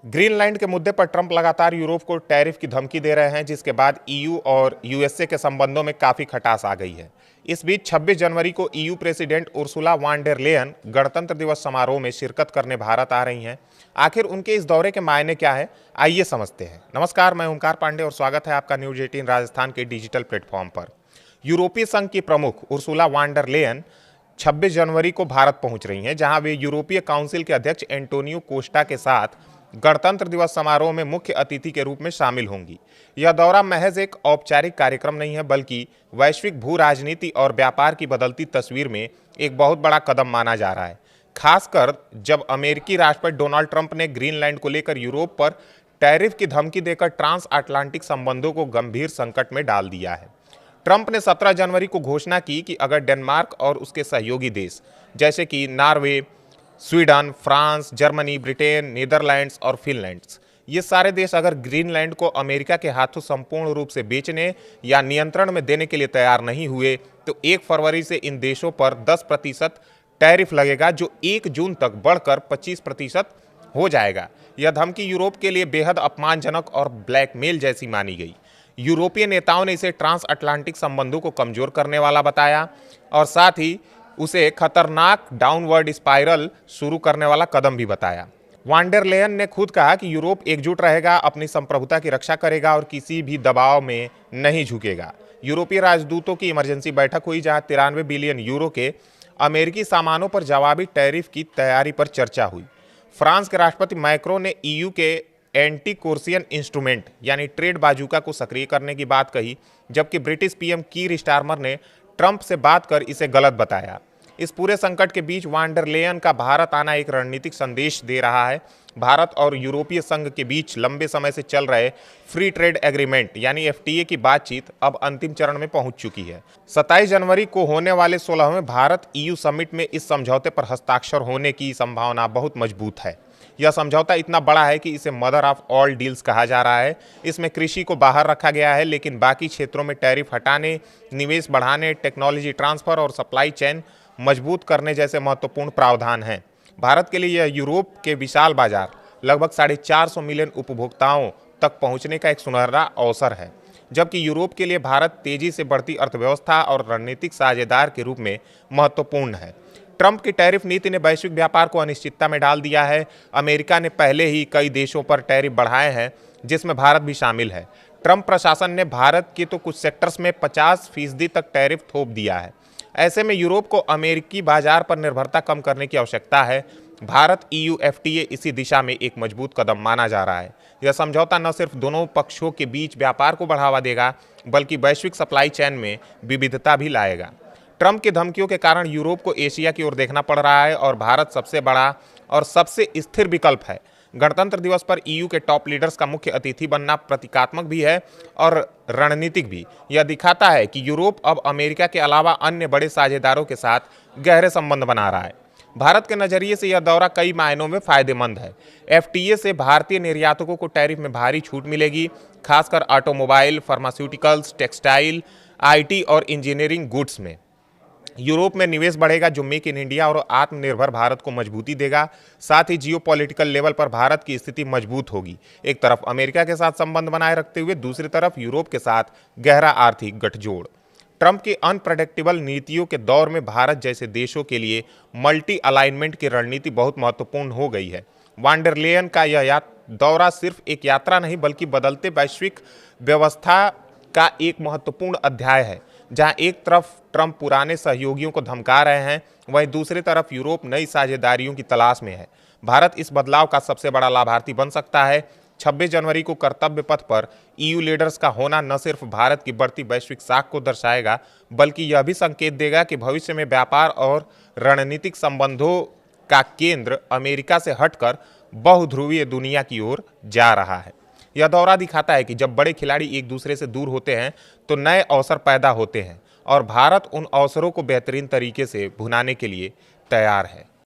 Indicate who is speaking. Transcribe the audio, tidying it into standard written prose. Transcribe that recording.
Speaker 1: Greenland के मुद्दे पर ट्रंप लगातार यूरोप को टैरिफ की धमकी दे रहे हैं, जिसके बाद ईयू और यूएसए के संबंधों में काफी खटास आ गई है। इस बीच 26 जनवरी को EU president Ursula van der Leyen गणतंत्र दिवस समारोह में शिरकत करने भारत आ रही हैं। आखिर उनके इस दौरे के मायने क्या है, आइए समझते हैं। नमस्कार, मैं ओमकार पांडे और स्वागत है आपका न्यूज 18 राजस्थान के डिजिटल प्लेटफॉर्म पर। यूरोपीय संघ की प्रमुख उर्सुला वान डेर लेयन 26 जनवरी को भारत पहुंच रही हैं, जहां वे यूरोपीय काउंसिल के अध्यक्ष एंटोनियो कोस्टा के साथ गणतंत्र दिवस समारोह में मुख्य अतिथि के रूप में शामिल होंगी। यह दौरा महज एक औपचारिक कार्यक्रम नहीं है, बल्कि वैश्विक भू राजनीति और व्यापार की बदलती तस्वीर में एक बहुत बड़ा कदम माना जा रहा है, खासकर जब अमेरिकी राष्ट्रपति डोनाल्ड ट्रंप ने ग्रीनलैंड को लेकर यूरोप पर टैरिफ की धमकी देकर ट्रांस अटलांटिक संबंधों को गंभीर संकट में डाल दिया है। ट्रंप ने 17 जनवरी को घोषणा की कि अगर डेनमार्क और उसके सहयोगी देश जैसे कि Norway, Sweden, France, Germany, Britain, Netherlands और फिनलैंड्स, ये सारे देश अगर ग्रीनलैंड को अमेरिका के हाथों संपूर्ण रूप से बेचने या नियंत्रण में देने के लिए तैयार नहीं हुए, तो 1 फरवरी से इन देशों पर 10% टैरिफ लगेगा, जो 1 जून तक बढ़कर 25% हो जाएगा। यह धमकी यूरोप के लिए बेहद अपमानजनक और ब्लैकमेल जैसी मानी गई। यूरोपीय नेताओं ने इसे ट्रांस अटलांटिक संबंधों को कमजोर करने वाला बताया और साथ ही उसे खतरनाक डाउनवर्ड स्पाइरल शुरू करने वाला कदम भी बताया। वान डेर लेयन ने खुद कहा कि यूरोप एकजुट रहेगा, अपनी संप्रभुता की रक्षा करेगा और किसी भी दबाव में नहीं झुकेगा। यूरोपीय राजदूतों की इमरजेंसी बैठक हुई, जहां 93 बिलियन यूरो के अमेरिकी सामानों पर जवाबी टैरिफ की तैयारी पर चर्चा हुई। फ्रांस के राष्ट्रपति मैक्रों ने ईयू के एंटी कोर्सियन इंस्ट्रूमेंट यानी ट्रेड बाजूका को सक्रिय करने की बात कही, जबकि ब्रिटिश पीएम कीर स्टारमर ने ट्रंप से बात कर इसे गलत बताया। इस पूरे संकट के बीच वान डेर लेयन का भारत आना एक रणनीतिक संदेश दे रहा है। भारत और यूरोपीय संघ के बीच लंबे समय से चल रहे फ्री ट्रेड एग्रीमेंट यानी एफटीए की बातचीत अब अंतिम चरण में पहुंच चुकी है। 27 जनवरी को होने वाले 16वें भारत ईयू समिट में इस समझौते पर हस्ताक्षर होने की संभावना बहुत मजबूत है। यह समझौता इतना बड़ा है कि इसे मदर ऑफ ऑल डील्स कहा जा रहा है। इसमें कृषि को बाहर रखा गया है, लेकिन बाकी क्षेत्रों में टैरिफ हटाने, निवेश बढ़ाने, टेक्नोलॉजी ट्रांसफर और सप्लाई चेन मजबूत करने जैसे महत्वपूर्ण प्रावधान हैं। भारत के लिए यह यूरोप के विशाल बाजार, लगभग 450 मिलियन उपभोक्ताओं तक पहुंचने का एक सुनहरा अवसर है, जबकि यूरोप के लिए भारत तेजी से बढ़ती अर्थव्यवस्था और रणनीतिक साझेदार के रूप में महत्वपूर्ण है। ट्रंप की टैरिफ नीति ने वैश्विक व्यापार को अनिश्चितता में डाल दिया है। अमेरिका ने पहले ही कई देशों पर टैरिफ बढ़ाए हैं, जिसमें भारत भी शामिल है। ट्रंप प्रशासन ने भारत के तो कुछ सेक्टर्स में 50% तक टैरिफ थोप दिया है। ऐसे में यूरोप को अमेरिकी बाजार पर निर्भरता कम करने की आवश्यकता है। भारत ईयू एफटीए इसी दिशा में एक मजबूत कदम माना जा रहा है। यह समझौता न सिर्फ दोनों पक्षों के बीच व्यापार को बढ़ावा देगा, बल्कि वैश्विक सप्लाई चेन में विविधता भी लाएगा। ट्रंप की धमकियों के कारण यूरोप को एशिया की ओर देखना पड़ रहा है और भारत सबसे बड़ा और सबसे स्थिर विकल्प है। गणतंत्र दिवस पर ईयू के टॉप लीडर्स का मुख्य अतिथि बनना प्रतीकात्मक भी है और रणनीतिक भी। यह दिखाता है कि यूरोप अब अमेरिका के अलावा अन्य बड़े साझेदारों के साथ गहरे संबंध बना रहा है। भारत के नजरिए से यह दौरा कई मायनों में फायदेमंद है। एफटीए से भारतीय निर्यातकों को टैरिफ में भारी छूट मिलेगी, खासकर ऑटोमोबाइल, फार्मास्यूटिकल्स, टेक्सटाइल, आईटी और इंजीनियरिंग गुड्स में। यूरोप में निवेश बढ़ेगा, जो मेक इन इंडिया और आत्मनिर्भर भारत को मजबूती देगा। साथ ही जियोपॉलिटिकल लेवल पर भारत की स्थिति मजबूत होगी। एक तरफ अमेरिका के साथ संबंध बनाए रखते हुए दूसरी तरफ यूरोप के साथ गहरा आर्थिक गठजोड़। ट्रंप की अनप्रेडिक्टेबल नीतियों के दौर में भारत जैसे देशों के लिए मल्टी अलाइनमेंट की रणनीति बहुत महत्वपूर्ण हो गई है। वान डेर लेयन का यह दौरा सिर्फ एक यात्रा नहीं, बल्कि बदलते वैश्विक व्यवस्था का एक महत्वपूर्ण अध्याय है, जहां एक तरफ ट्रंप पुराने सहयोगियों को धमका रहे हैं, वहीं दूसरी तरफ यूरोप नई साझेदारियों की तलाश में है। भारत इस बदलाव का सबसे बड़ा लाभार्थी बन सकता है। 26 जनवरी को कर्तव्य पथ पर ईयू लीडर्स का होना न सिर्फ भारत की बढ़ती वैश्विक साख को दर्शाएगा, बल्कि यह भी संकेत देगा कि भविष्य में व्यापार और रणनीतिक संबंधों का केंद्र अमेरिका से हटकर बहुध्रुवीय दुनिया की ओर जा रहा है। यह दौरा दिखाता है कि जब बड़े खिलाड़ी एक दूसरे से दूर होते हैं, तो नए अवसर पैदा होते हैं और भारत उन अवसरों को बेहतरीन तरीके से भुनाने के लिए तैयार है।